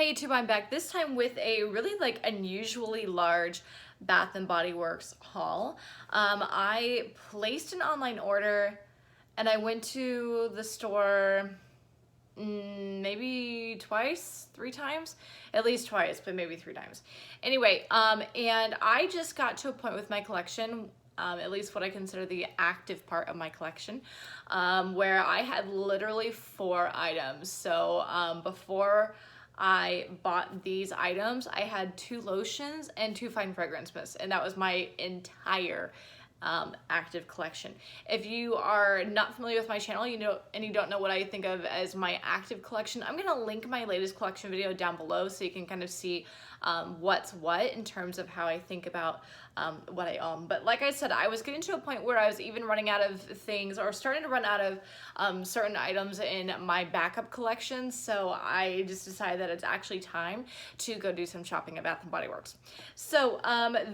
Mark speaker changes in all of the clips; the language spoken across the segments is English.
Speaker 1: Hey YouTube, I'm back this time with a really unusually large Bath & Body Works haul. I placed an online order and I went to the store maybe twice, 3 times, at least twice, but maybe 3 times. Anyway, and I just got to a point with my collection, at least what I consider the active part of my collection, where I had literally 4 items. So before I bought these items, I had 2 lotions and 2 fine fragrance mists, and that was my entire active collection. If you are not familiar with my channel, and you don't know what I think of as my active collection, I'm gonna link my latest collection video down below so you can kind of see what's what in terms of how I think about what I own. But like I said, I was getting to a point where I was even running out of things, or starting to run out of certain items in my backup collection, so I just decided that it's actually time to go do some shopping at Bath & Body Works. So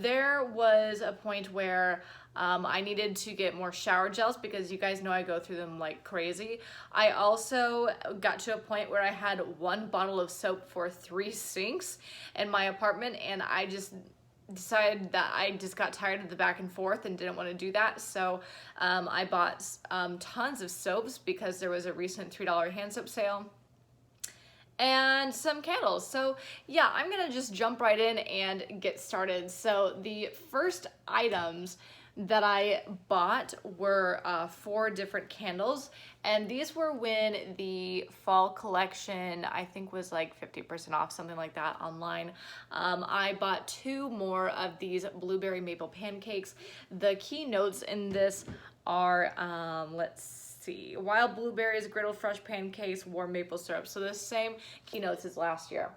Speaker 1: there was a point where I needed to get more shower gels because you guys know I go through them like crazy. I also got to a point where I had 1 bottle of soap for 3 sinks in my apartment, and I just decided that I just got tired of the back and forth and didn't want to do that. So I bought tons of soaps because there was a recent $3 hand soap sale, and some candles. So yeah, I'm gonna just jump right in and get started. So the first items that I bought were 4 different candles, and these were when the fall collection I think was like 50% off, something like that, online. I bought 2 more of these blueberry maple pancakes. The key notes in this are let's see, wild blueberries, griddle fresh pancakes, warm maple syrup. So the same keynotes as last year.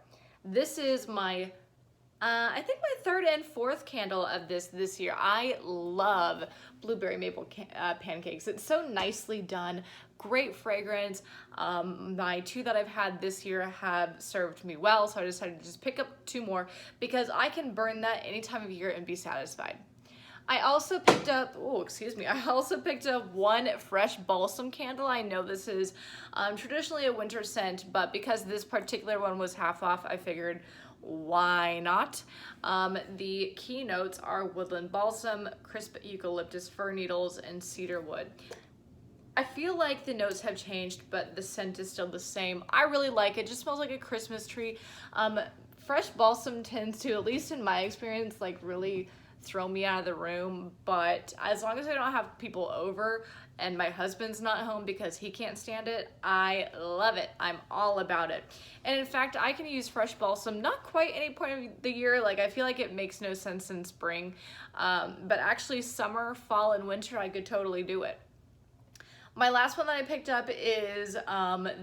Speaker 1: This is my I think my 3rd and 4th candle of this year. I love blueberry maple pancakes. It's so nicely done, great fragrance. My 2 that I've had this year have served me well, so I decided to just pick up 2 more because I can burn that any time of year and be satisfied. I also picked up, I also picked up 1 fresh balsam candle. I know this is traditionally a winter scent, but because this particular one was half off, I figured, why not? The key notes are woodland balsam, crisp eucalyptus fir needles, and cedar wood. I feel like the notes have changed, but the scent is still the same. I really like it. It just smells like a Christmas tree. Fresh balsam tends to, at least in my experience, like really throw me out of the room, but as long as I don't have people over and my husband's not home because he can't stand it, I love it. I'm all about it. And in fact, I can use fresh balsam not quite any point of the year. Like, I feel like it makes no sense in spring, but actually summer, fall, and winter, I could totally do it. My last one that I picked up is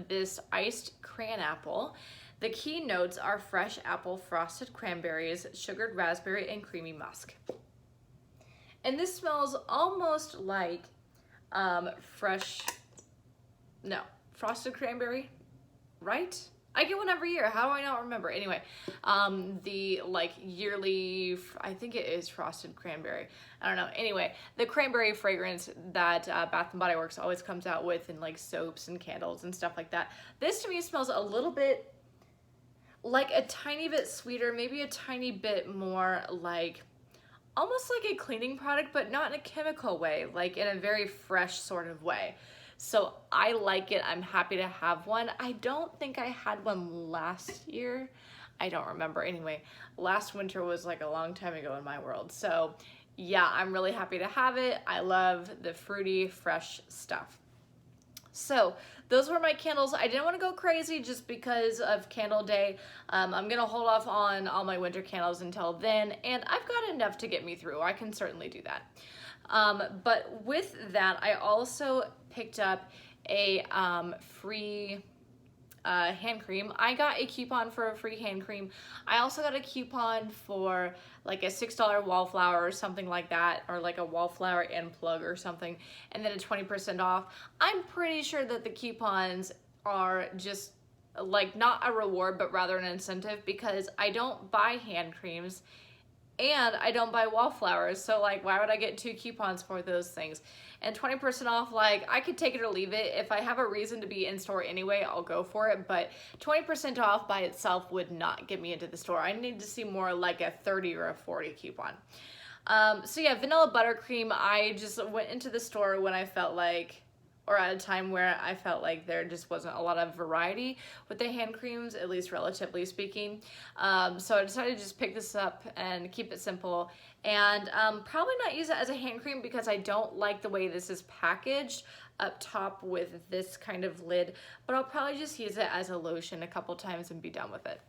Speaker 1: this iced cran apple. The key notes are fresh apple, frosted cranberries, sugared raspberry, and creamy musk. And this smells almost like frosted cranberry, right? I get one every year. How do I not remember? Anyway, the yearly, I think it is frosted cranberry. I don't know. Anyway, the cranberry fragrance that Bath & Body Works always comes out with in like soaps and candles and stuff like that. This to me smells a little bit like a tiny bit sweeter, maybe a tiny bit more like, almost like a cleaning product, but not in a chemical way, like in a very fresh sort of way. So I like it. I'm happy to have one. I don't think I had one last year. I don't remember. Anyway, last winter was like a long time ago in my world. So yeah, I'm really happy to have it. I love the fruity, fresh stuff. So those were my candles. I didn't want to go crazy just because of candle day. I'm gonna hold off on all my winter candles until then, and I've got enough to get me through. I can certainly do that. But with that, I also picked up a free hand cream. I got a coupon for a free hand cream. I also got a coupon for like a $6 Wildflower or something like that, or like a Wildflower and plug or something, and then a 20% off. I'm pretty sure that the coupons are just like not a reward, but rather an incentive, because I don't buy hand creams And I don't buy Wildflowers, so like why would I get 2 coupons for those things? And 20% off, like I could take it or leave it. If I have a reason to be in store anyway, I'll go for it, but 20% off by itself would not get me into the store. I need to see more like a 30 or a 40 coupon. So yeah, vanilla buttercream, I just went into the store when I felt like, or at a time where I felt like there just wasn't a lot of variety with the hand creams, at least relatively speaking. So I decided to just pick this up and keep it simple, and probably not use it as a hand cream because I don't like the way this is packaged up top with this kind of lid, but I'll probably just use it as a lotion a couple times and be done with it.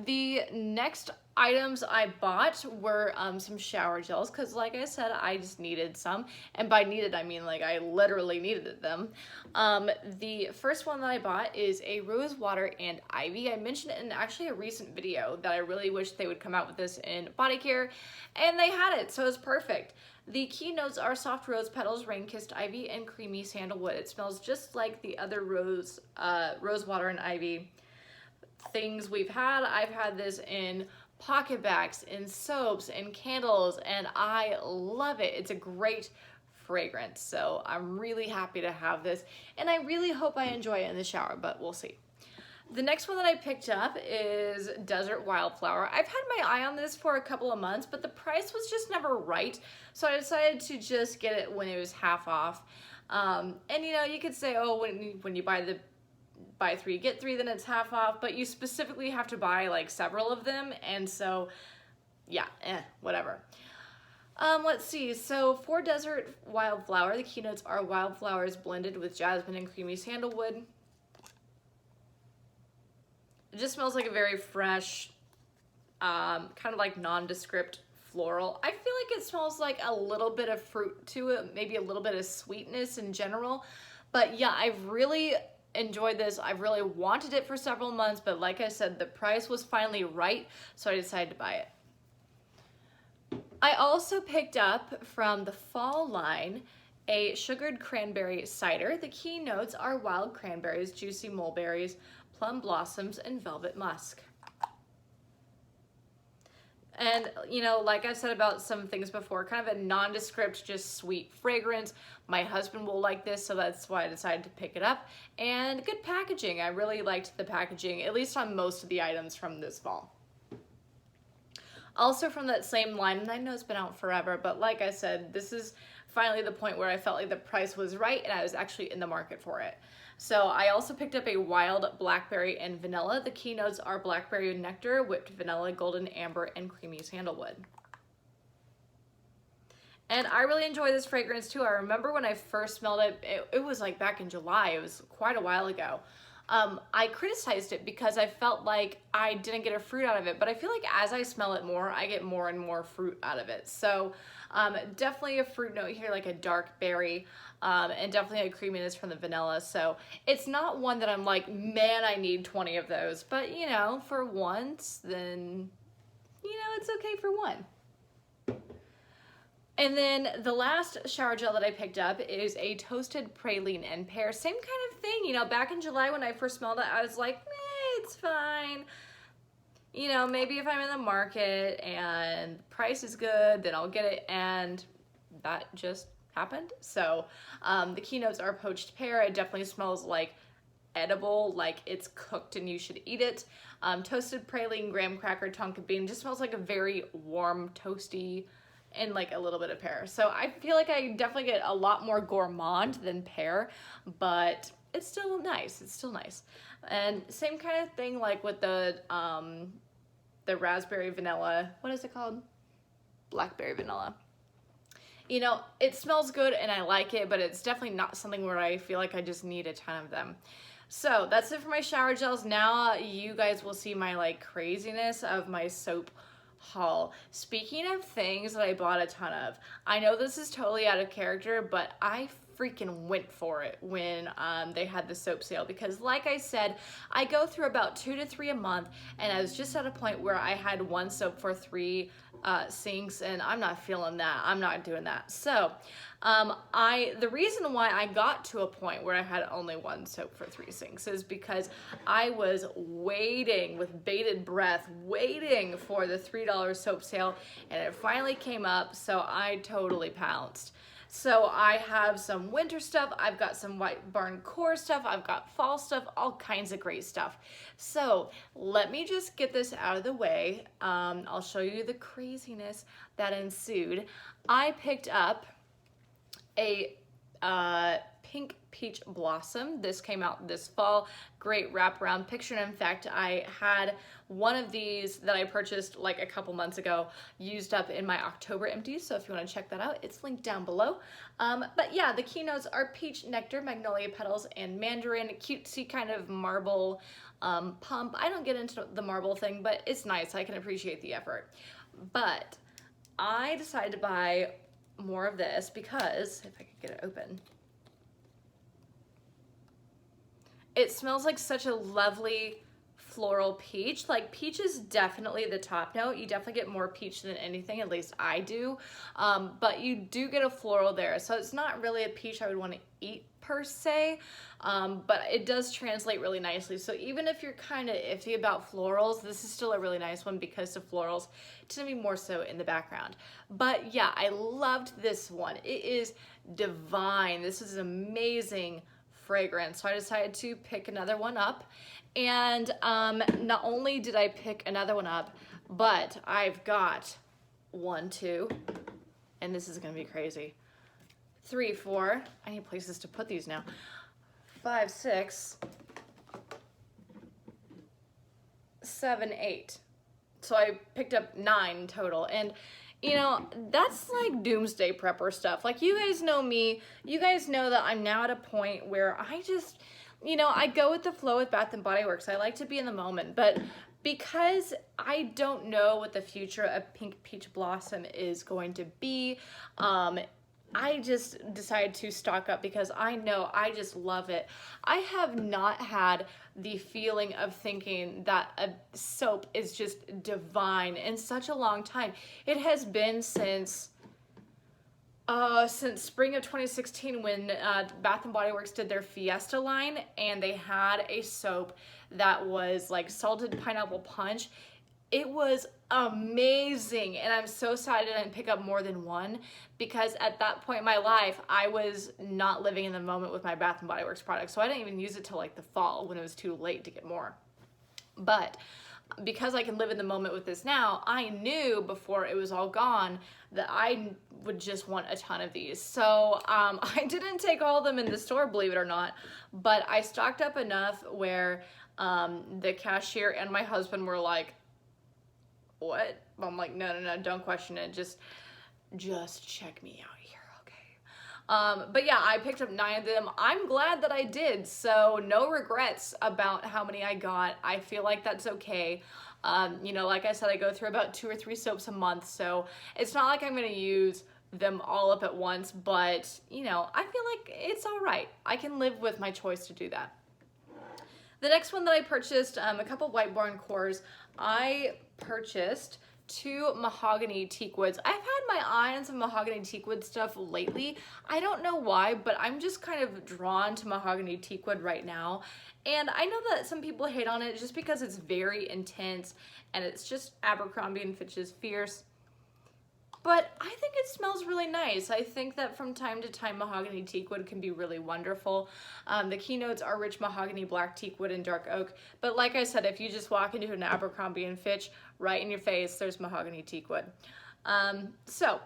Speaker 1: The next items I bought were some shower gels because like I said, I just needed some, and by needed I mean like I literally needed them. The first one that I bought is a rose water and ivy. I mentioned it in actually a recent video that I really wish they would come out with this in body care, and they had it, so it's perfect. The key notes are soft rose petals, rain-kissed ivy, and creamy sandalwood. It smells just like the other rose water and ivy things we've had. I've had this in pocket bags, in soaps, in candles, and I love it. It's a great fragrance, so I'm really happy to have this, and I really hope I enjoy it in the shower, but we'll see. The next one that I picked up is Desert Wildflower. I've had my eye on this for a couple of months, but the price was just never right, so I decided to just get it when it was half off. And you know, you could say, oh, when you buy 3 get 3, then it's half off, but you specifically have to buy like several of them, and so yeah, whatever. Let's see, so for Desert Wildflower, the keynotes are wildflowers blended with jasmine and creamy sandalwood. It just smells like a very fresh, kind of like nondescript floral. I feel like it smells like a little bit of fruit to it, maybe a little bit of sweetness in general, but yeah, I've really enjoyed this. I've really wanted it for several months, but like I said, the price was finally right, so I decided to buy it. I also picked up from the fall line a sugared cranberry cider. The key notes are wild cranberries, juicy mulberries, plum blossoms, and velvet musk. And, you know, like I said about some things before, kind of a nondescript, just sweet fragrance. My husband will like this, so that's why I decided to pick it up. And good packaging. I really liked the packaging, at least on most of the items from this fall. Also from that same line, and I know it's been out forever, but like I said, this is finally the point where I felt like the price was right and I was actually in the market for it. So I also picked up a wild blackberry and vanilla. The key notes are blackberry and nectar, whipped vanilla, golden amber, and creamy sandalwood. And I really enjoy this fragrance too. I remember when I first smelled it, it was like back in July. It was quite a while ago. I criticized it because I felt like I didn't get a fruit out of it, but I feel like as I smell it more, I get more and more fruit out of it. So definitely a fruit note here, like a dark berry, and definitely a creaminess from the vanilla. So it's not one that I'm like, man, I need 20 of those, but you know, for once, then, you know, it's okay for one. And then the last shower gel that I picked up is a toasted praline and pear. Same kind of thing, you know, back in July when I first smelled it, I was like, it's fine. You know, maybe if I'm in the market and the price is good, then I'll get it, and that just happened. So the keynotes are poached pear. It definitely smells like edible, like it's cooked and you should eat it. Toasted praline, graham cracker, tonka bean, just smells like a very warm, toasty, and like a little bit of pear. So I feel like I definitely get a lot more gourmand than pear, but it's still nice. It's still nice. And same kind of thing like with the raspberry vanilla. What is it called? Blackberry vanilla. You know, it smells good and I like it, but it's definitely not something where I feel like I just need a ton of them. So that's it for my shower gels. Now you guys will see my like craziness of my soap haul. Speaking of things that I bought a ton of, I know this is totally out of character, but I freaking went for it when they had the soap sale, because like I said, I go through about 2 to 3 a month, and I was just at a point where I had one soap for 3 sinks, and I'm not feeling that. I'm not doing that. So the reason why I got to a point where I had only one soap for 3 sinks is because I was waiting with bated breath, waiting for the $3 soap sale, and it finally came up, so I totally pounced. So I have some winter stuff, I've got some White Barn Core stuff, I've got fall stuff, all kinds of great stuff. So let me just get this out of the way. I'll show you the craziness that ensued. I picked up a pink peach blossom. This came out this fall. Great wraparound picture. And in fact, I had one of these that I purchased like a couple months ago used up in my October empties. So if you want to check that out, it's linked down below. But yeah, the keynotes are peach, nectar, magnolia petals, and mandarin. Cutesy kind of marble pump. I don't get into the marble thing, but it's nice. I can appreciate the effort. But I decided to buy more of this because, if I could get it open, it smells like such a lovely floral peach. Like, peach is definitely the top note. You definitely get more peach than anything, at least I do. But you do get a floral there. So it's not really a peach I would want to eat per se, but it does translate really nicely. So even if you're kind of iffy about florals, this is still a really nice one because the florals tend to be more so in the background. But yeah, I loved this one. It is divine. This is amazing fragrance. So I decided to pick another one up, and not only did I pick another one up, but I've got 1, 2, and this is gonna be crazy, 3, 4, I need places to put these now, 5, 6, 7, 8. So I picked up 9 total, and you know, that's like doomsday prepper stuff. Like, you guys know me. You guys know that I'm now at a point where I just, you know, I go with the flow with Bath & Body Works. I like to be in the moment. But because I don't know what the future of Pink Peach Blossom is going to be, I just decided to stock up because I know I just love it. I have not had the feeling of thinking that a soap is just divine in such a long time. It has been since spring of 2016 when Bath & Body Works did their Fiesta line, and they had a soap that was like salted pineapple punch. It was amazing, and I'm so sad I didn't pick up more than one, because at that point in my life, I was not living in the moment with my Bath & Body Works products, so I didn't even use it till like the fall when it was too late to get more. But because I can live in the moment with this now, I knew before it was all gone that I would just want a ton of these. So I didn't take all of them in the store, believe it or not, but I stocked up enough where the cashier and my husband were like, "What?" I'm like, no, don't question it. Just check me out here, okay? But yeah, I picked up 9 of them. I'm glad that I did, so no regrets about how many I got. I feel like that's okay. You know, like I said, I go through about 2 or 3 soaps a month, so it's not like I'm gonna use them all up at once, but you know, I feel like it's all right. I can live with my choice to do that. The next one that I purchased, a couple White Barn Cores. I purchased 2 Mahogany Teak Woods. I've had my eye on some Mahogany Teak Wood stuff lately. I don't know why, but I'm just kind of drawn to Mahogany Teak Wood right now. And I know that some people hate on it just because it's very intense and it's just Abercrombie & Fitch's fierce. But I think it smells really nice. I think that from time to time, Mahogany Teakwood can be really wonderful. The keynotes are rich mahogany, black teakwood, and dark oak. But like I said, if you just walk into an Abercrombie & Fitch, right in your face, there's Mahogany Teakwood. So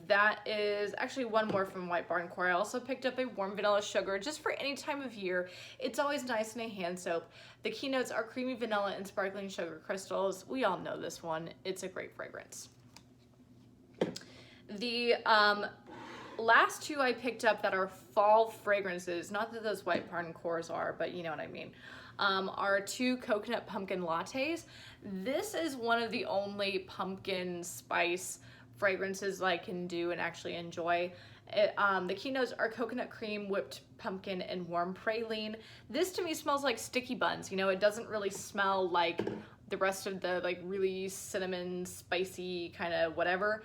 Speaker 1: that is actually one more from White Barn Core. I also picked up a warm vanilla sugar just for any time of year. It's always nice in a hand soap. The keynotes are creamy vanilla and sparkling sugar crystals. We all know this one. It's a great fragrance. The last 2 I picked up that are fall fragrances, not that those White Barn Cores are, but you know what I mean, are 2 coconut pumpkin lattes. This is one of the only pumpkin spice fragrances I can do and actually enjoy. The keynotes are coconut cream, whipped pumpkin, and warm praline. This to me smells like sticky buns. You know, it doesn't really smell like the rest of the like really cinnamon, spicy kind of whatever.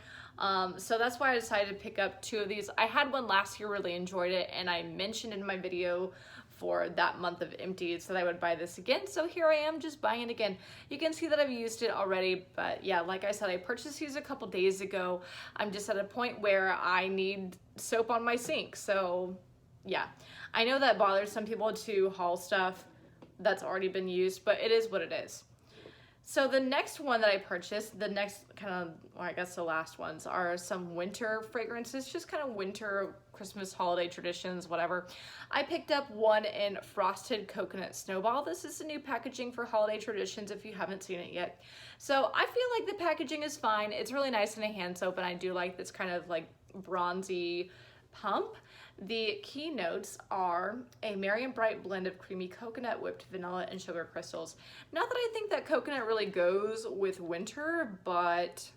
Speaker 1: So that's why I decided to pick up 2 of these. I had one last year, really enjoyed it, and I mentioned in my video for that month of empties that I would buy this again. So here I am just buying it again. You can see that I've used it already, but yeah, like I said, I purchased these a couple days ago. I'm just at a point where I need soap on my sink. So yeah, I know that bothers some people to haul stuff that's already been used, but it is what it is. So the next one that I purchased, the next kind of, or I guess the last ones, are some winter fragrances, just kind of winter, Christmas, holiday traditions, whatever. I picked up one in Frosted Coconut Snowball. This is the new packaging for holiday traditions if you haven't seen it yet. So I feel like the packaging is fine. It's really nice in a hand soap, and I do like this kind of like bronzy pump. The key notes are a merry and bright blend of creamy coconut, whipped vanilla, and sugar crystals. Not that I think that coconut really goes with winter, but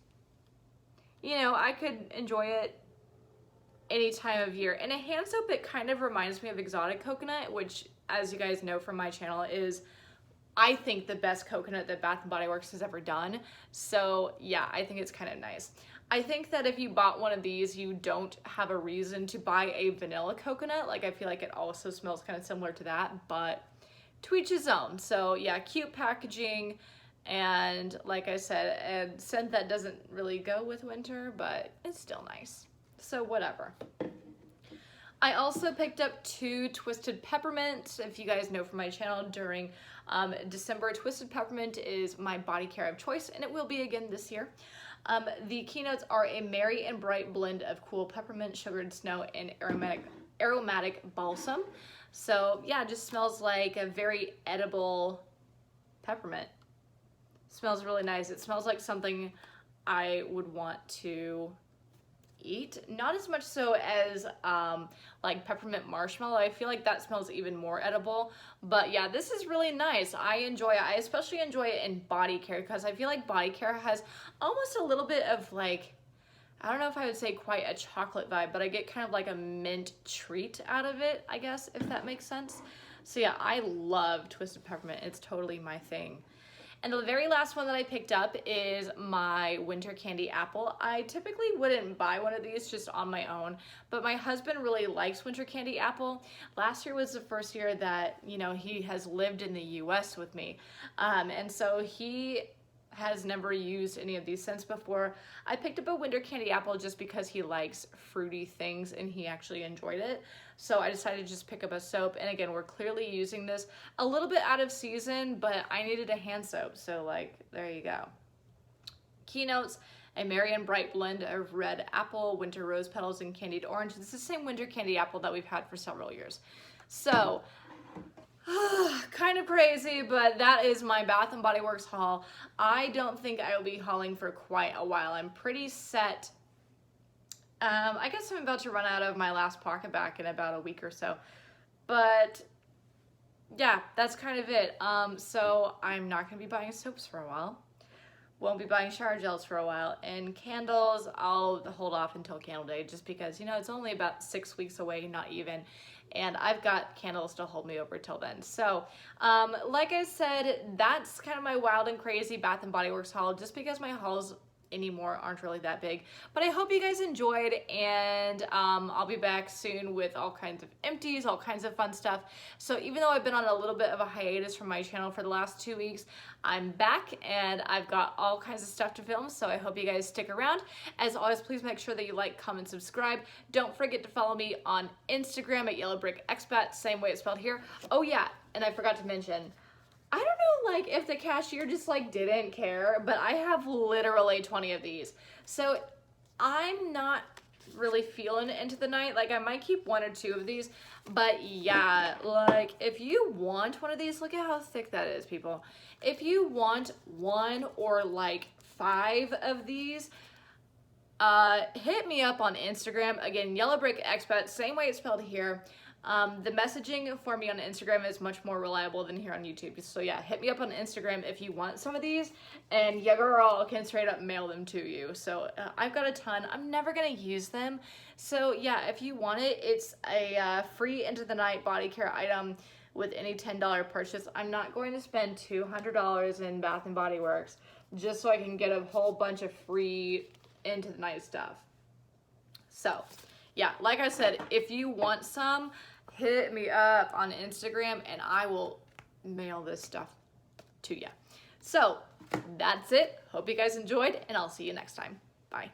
Speaker 1: you know, I could enjoy it any time of year. In a hand soap, it kind of reminds me of exotic coconut, which, as you guys know from my channel, is I think the best coconut that Bath & Body Works has ever done. So yeah, I think it's kind of nice. I think that if you bought one of these, you don't have a reason to buy a vanilla coconut. Like, I feel like it also smells kind of similar to that, but to each his own. So yeah, cute packaging, and like I said, a scent that doesn't really go with winter, but it's still nice. So whatever. I also picked up 2 Twisted Peppermint. If you guys know from my channel, during December, Twisted Peppermint is my body care of choice, and it will be again this year. The keynotes are a merry and bright blend of cool peppermint, sugared snow, and aromatic balsam. So yeah, it just smells like a very edible peppermint. Smells really nice. It smells like something I would want to eat. Not as much so as like peppermint marshmallow. I feel like that smells even more edible, but yeah, this is really nice. I enjoy it. I especially enjoy it in body care because I feel like body care has almost a little bit of like, I don't know if I would say quite a chocolate vibe, but I get kind of like a mint treat out of it, I guess, if that makes sense. So yeah, I love Twisted Peppermint. It's totally my thing. And the very last one that I picked up is my Winter Candy Apple. I typically wouldn't buy one of these just on my own, but my husband really likes Winter Candy Apple. Last year was the first year that, you know, he has lived in the US with me. And so he has never used any of these scents before. I picked up a Winter Candy Apple just because he likes fruity things and he actually enjoyed it. So I decided to just pick up a soap. And again, we're clearly using this a little bit out of season, but I needed a hand soap. So like, there you go. Keynotes, a merry and bright blend of red apple, winter rose petals, and candied orange. It's the same Winter Candy Apple that we've had for several years. So kind of crazy, but that is my Bath & Body Works haul. I don't think I will be hauling for quite a while. I'm pretty set. I guess I'm about to run out of my last pocket back in about a week or so. But yeah, that's kind of it. So I'm not going to be buying soaps for a while. Won't be buying shower gels for a while. And candles, I'll hold off until Candle Day just because, you know, it's only about 6 weeks away, not even. And I've got candles to hold me over till then. So, like I said, that's kind of my wild and crazy Bath & Body Works haul, just because my hauls anymore aren't really that big. But I hope you guys enjoyed, and I'll be back soon with all kinds of empties, all kinds of fun stuff. So even though I've been on a little bit of a hiatus from my channel for the last 2 weeks, I'm back and I've got all kinds of stuff to film, so I hope you guys stick around. As always, please make sure that you like, comment, subscribe. Don't forget to follow me on Instagram at YellowBrickExpat, same way it's spelled here. Oh yeah, and I forgot to mention, I don't know, like, if the cashier just, like, didn't care, but I have literally 20 of these. So I'm not really feeling it into the night. Like, I might keep 1 or 2 of these, but yeah, like, if you want one of these, look at how thick that is, people. If you want 1 or, like, 5 of these, hit me up on Instagram. Again, YellowBrickExpat, same way it's spelled here. The messaging for me on Instagram is much more reliable than here on YouTube. So yeah, hit me up on Instagram if you want some of these, and yeah, girl can straight up mail them to you. So I've got a ton. I'm never gonna use them. So yeah, if you want it, it's a free into the night body care item with any $10 purchase. I'm not going to spend $200 in Bath and Body Works just so I can get a whole bunch of free into the night stuff. So yeah, like I said, if you want some, hit me up on Instagram and I will mail this stuff to you. So that's it. Hope you guys enjoyed, and I'll see you next time. Bye.